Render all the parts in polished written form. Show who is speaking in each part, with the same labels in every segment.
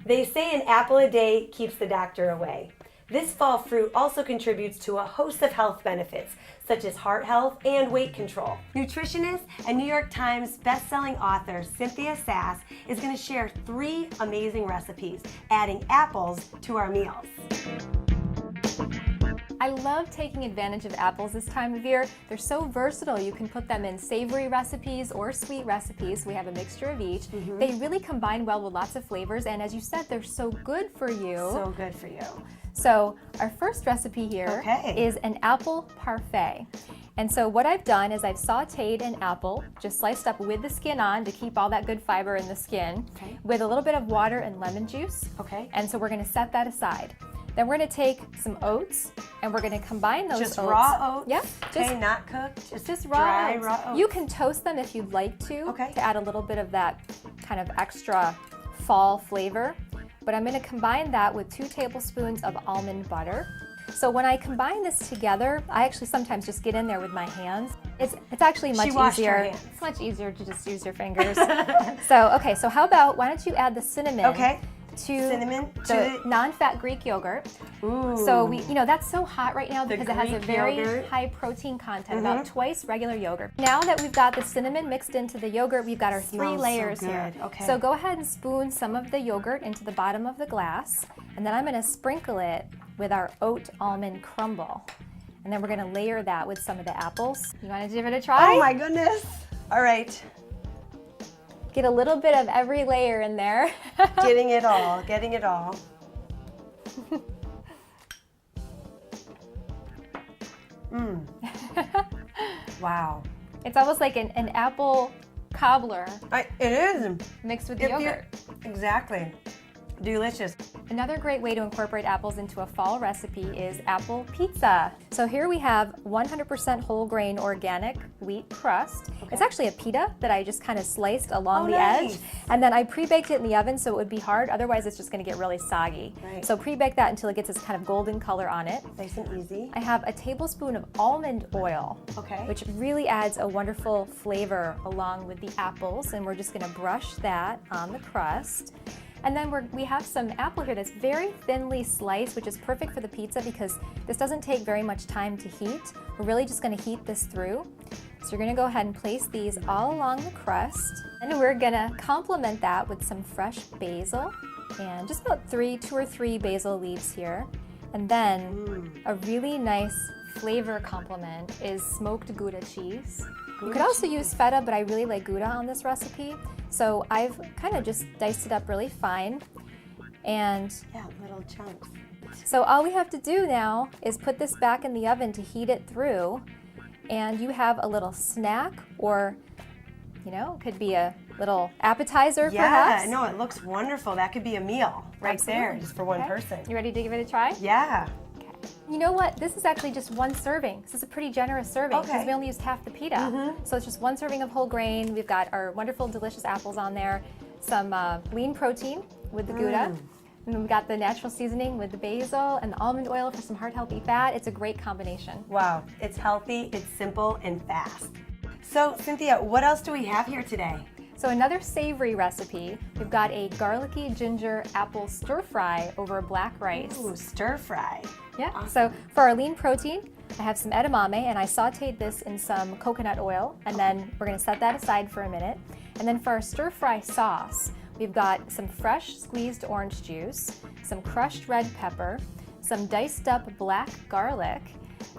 Speaker 1: They say an apple a day keeps the doctor away. This fall fruit also contributes to a host of health benefits, such as heart health and weight control. Nutritionist and New York Times best-selling author Cynthia Sass is going to share 3 amazing recipes, adding apples to our meals.
Speaker 2: I love taking advantage of apples this time of year. They're so versatile. You can put them in savory recipes or sweet recipes. We have a mixture of each. They really combine well with lots of flavors, and as you said, they're so good for you.
Speaker 1: So good for you.
Speaker 2: So our first recipe here is an apple parfait. And so what I've done is I've sauteed an apple, just sliced up with the skin on to keep all that good fiber in the skin, with a little bit of water and lemon juice. And so we're going to set that aside. Then we're going to take some oats and we're going to combine those
Speaker 1: just
Speaker 2: oats.
Speaker 1: Raw oats?
Speaker 2: Yep.
Speaker 1: Okay, not cooked?
Speaker 2: Just
Speaker 1: raw
Speaker 2: oats.
Speaker 1: Raw oats.
Speaker 2: You can toast them if you'd like to add a little bit of that kind of extra fall flavor. But I'm going to combine that with 2 tablespoons of almond butter. So when I combine this together, I actually sometimes just get in there with my hands. It's actually much easier. It's much easier to just use your fingers. So how about, why don't you add the cinnamon to the non-fat Greek yogurt. So that's so hot right now because it has a very high protein content, about twice regular yogurt. Now that we've got the cinnamon mixed into the yogurt, we've got our 3 layers here. So go ahead and spoon some of the yogurt into the bottom of the glass, and then I'm going to sprinkle it with our oat almond crumble. And then we're going to layer that with some of the apples. You want to give it a try?
Speaker 1: Oh my goodness. All right.
Speaker 2: Get a little bit of every layer in there.
Speaker 1: Getting it all, getting it all. Wow.
Speaker 2: It's almost like an apple cobbler.
Speaker 1: It is.
Speaker 2: Mixed with the yogurt.
Speaker 1: Exactly. Delicious.
Speaker 2: Another great way to incorporate apples into a fall recipe is apple pizza. So here we have 100% whole grain organic wheat crust. It's actually a pita that I just kind of sliced along the edge. And then I pre-baked it in the oven so it would be hard, otherwise it's just going to get really soggy. So pre-bake that until it gets this kind of golden color on it.
Speaker 1: Nice and easy.
Speaker 2: I have a tablespoon of almond oil, which really adds a wonderful flavor along with the apples, and we're just going to brush that on the crust. And then we have some apple here that's very thinly sliced, which is perfect for the pizza because this doesn't take very much time to heat. We're really just going to heat this through. So you're going to go ahead and place these all along the crust. And we're going to complement that with some fresh basil and just about 2 or 3 basil leaves here. And then a really nice flavor complement is smoked Gouda cheese. You could also use feta, but I really like Gouda on this recipe. So I've kind of just diced it up really fine. And
Speaker 1: little chunks.
Speaker 2: So all we have to do now is put this back in the oven to heat it through. And you have a little snack, or it could be a little appetizer perhaps.
Speaker 1: Yeah, no, it looks wonderful. That could be a meal there just for one person.
Speaker 2: You ready to give it a try?
Speaker 1: Yeah.
Speaker 2: You know what? This is actually just 1 serving. This is a pretty generous serving because we only used half the pita. So it's just 1 serving of whole grain. We've got our wonderful, delicious apples on there, some lean protein with the Gouda, and then we've got the natural seasoning with the basil and the almond oil for some heart-healthy fat. It's a great combination.
Speaker 1: Wow, it's healthy, it's simple, and fast. So, Cynthia, what else do we have here today?
Speaker 2: So another savory recipe, we've got a garlicky ginger apple stir fry over black rice.
Speaker 1: Ooh, stir fry.
Speaker 2: Yeah, so for our lean protein, I have some edamame, and I sauteed this in some coconut oil, and then we're going to set that aside for a minute. And then for our stir fry sauce, we've got some fresh squeezed orange juice, some crushed red pepper, some diced up black garlic,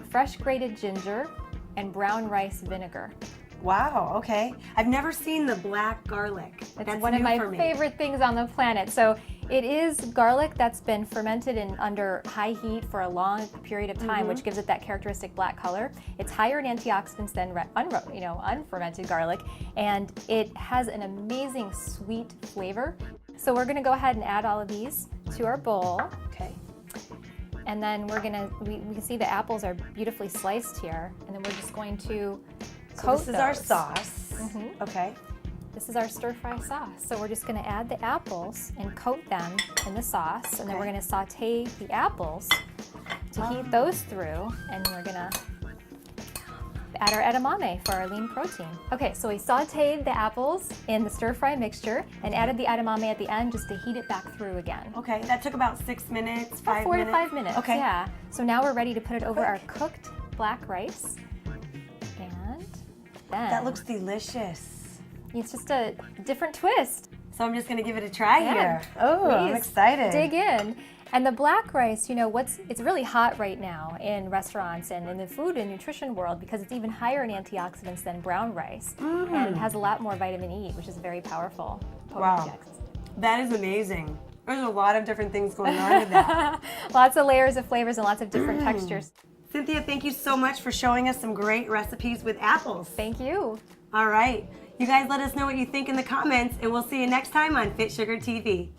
Speaker 2: fresh grated ginger, and brown rice vinegar.
Speaker 1: Wow, okay. I've never seen the black garlic.
Speaker 2: That's one of my favorite things on the planet. So it is garlic that's been fermented under high heat for a long period of time, which gives it that characteristic black color. It's higher in antioxidants than unfermented garlic, and it has an amazing sweet flavor. So we're going to go ahead and add all of these to our bowl.
Speaker 1: Okay.
Speaker 2: And then we can see the apples are beautifully sliced here, and then we're just going to coat
Speaker 1: this is our sauce. Okay.
Speaker 2: This is our stir-fry sauce. So we're just going to add the apples and coat them in the sauce, and then we're going to saute the apples to heat those through, and we're going to add our edamame for our lean protein. Okay, so we sauteed the apples in the stir-fry mixture and added the edamame at the end just to heat it back through again.
Speaker 1: Okay, that took about 6 minutes, 5
Speaker 2: 4
Speaker 1: minutes?
Speaker 2: to 5 minutes,
Speaker 1: okay.
Speaker 2: yeah. So now we're ready to put it over our cooked black rice. And then...
Speaker 1: That looks delicious.
Speaker 2: It's just a different twist.
Speaker 1: So I'm just gonna give it a try here. Oh,
Speaker 2: Please,
Speaker 1: I'm excited.
Speaker 2: Dig in. And the black rice, you know, it's really hot right now in restaurants and in the food and nutrition world because it's even higher in antioxidants than brown rice. And it has a lot more vitamin E, which is very powerful.
Speaker 1: Wow, that is amazing. There's a lot of different things going on with that.
Speaker 2: Lots of layers of flavors and lots of different textures.
Speaker 1: Cynthia, thank you so much for showing us some great recipes with apples.
Speaker 2: Thank you.
Speaker 1: All right, you guys let us know what you think in the comments, and we'll see you next time on Fit Sugar TV.